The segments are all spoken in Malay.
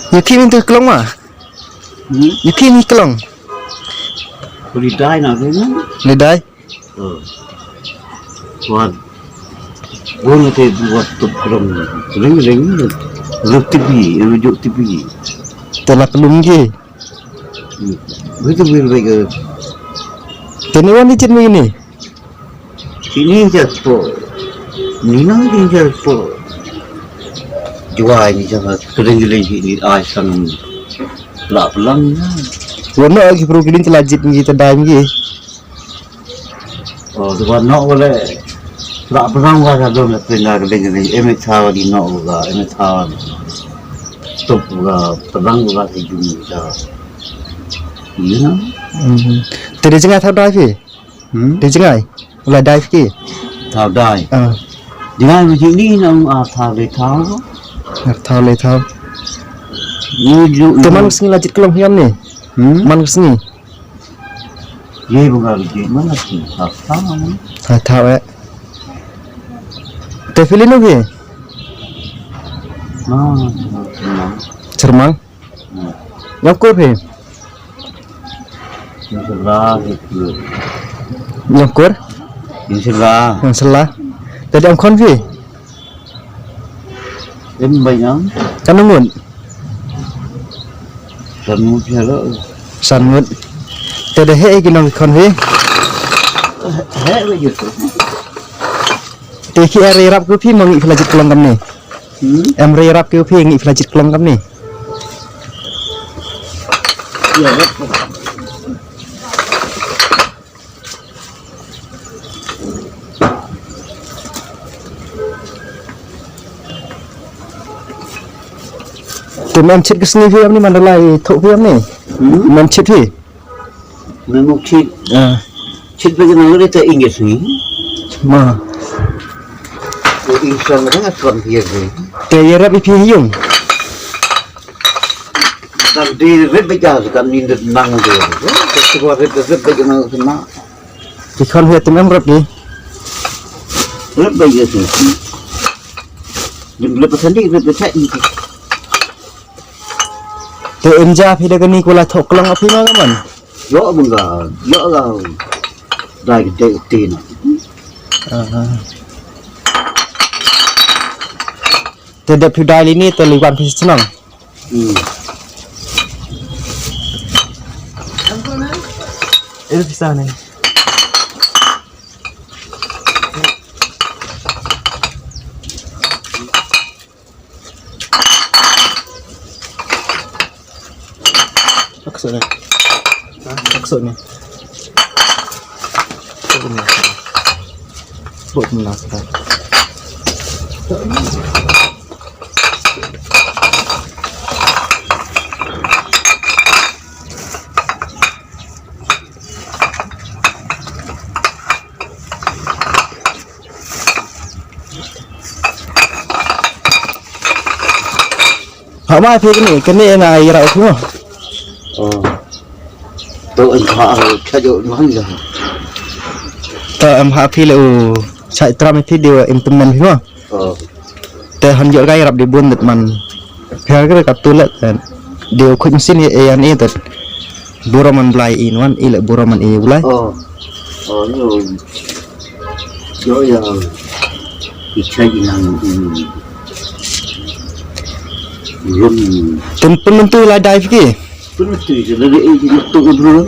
Yuki minta kelong mah. Yuki ni kelong. Lidai nak ke? Lidai. Buat boleh tu buat kelong. Ring. Ruk TV, rujuk TV. Telah kelong ke? Begitu baik ke? Tenuan ni cik ni. Sini jakphoh. Nina ni jakphoh. Jowai ni jangan kering-kering ni asam lak pelang. Warna lagi perlu kilin telajit ni kita dah ni. Oh, tuan nak boleh lak pelang kan ada nak pindah kering-kering. Emet tahu di nak juga, emet tahu stop juga, pelang juga sejum juga. Iya. Tadi jengah tahu dah ke? Tadi jengah. Mulai dive ke? Tahu dah. Jangan macam ni nak tahu le tahu. Tahu le tahu. Ni teman kesini lajit kelong hiam ni. Man kesini. Ye bukan lajit mana sih? Tahu. Tahu eh. Te filin ke? Shyrmang. Yang kau pe? Yang sebelah itu. Yang kur? Yang sebelah. Yang sebelah. Tadi am konfi. Em banyak. Kanungun. Sanmut hello. Sanmut. Tadi he kinong konfi. He begitu. Teki rap ke pi mangi pelajit kelong kam ni. Em rap ke pi ngi pelajit kelong kam ni. Ya. Memang cit kesini film ni mana lagi tok film ni? Memang cit ni. Memang cit. Cit bagaimana kita Inggeris ni? Mah. Insan mana tuan dia ni? Kaya rap ipi hiung. Dan di red beja sekarang ni nang dia. Sebuah red bagaimana kena? Ikan hiat memang rap ni. Red beja tu. Jumlah pesandi red beja ni. Te enja phi dah ni kula thok kelong api mah kaman. Yo bangga, yo lah. Dah gede tin. Te dah phi dai ni te liwan phi senang. Ini bisa ni. Maksud ni. Maksud ni. Buat menaskan. Hak mai phi kini ngai rau semua. Tôi anh họ cho dụ nó gì rồi. Ta em hạ phi là chạy tram phi điều em tụm mình hiểu không? Te han dụ gai rap di bun det man. Phe cái cặp tu lệ điều khuyên xin an etet. Buraman blai in wan ile buraman e ulai. Rồi. Rồi giờ thì chơi gì năng luôn. Penentu lai dive ke? Penentu je dari itu dulu.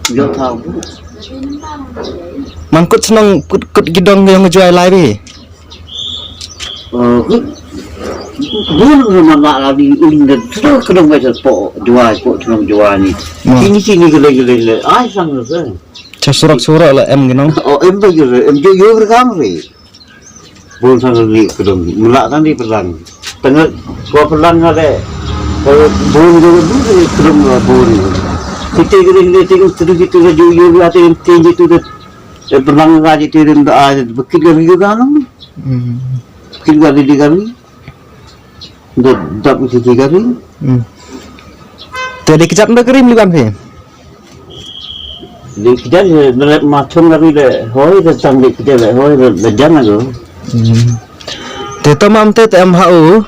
Dia tahu. Mangkut senang kut gidong yang ngejual lai be. Dulu mana lagi ingat terus kena baca po Jowai ni. Sini gele. Ai sang tu. Surak lah em ginong. Em begitu. Em juga berkamri. Boleh sang ni kedong. Mulakan di perang. Tengah gua perang ada. Kalau boleh juga kedong boleh. Kita tengok terus kita juga ada yang tinggi tu dah. Perang raja tu dah ada. Bekit kali juga kan? Bekit kali. Dah bekit kali. Tadi kejap dah kering bukan sih? Di kita le macam kali le. Hoi dah sampai kita le. Hoi dah jangan tu. Te tomam te em hau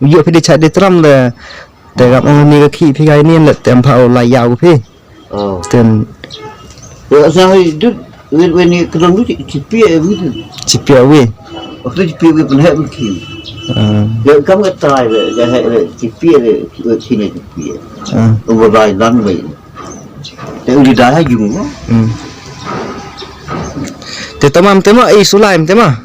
Yu phi đi chạy đi tram là để gặp ông ni cái khi phi gai niên là tem phao lại giàu phi tiền rồi sao đứt when ni kedong tu cipia gitu chỉ biểu vi waktu cipia we pun hay mungkin ya kamu try le hay le cipia le sini cipia over by dan vậy để đi đá hay dùng thì tao mam tema ai số lại tema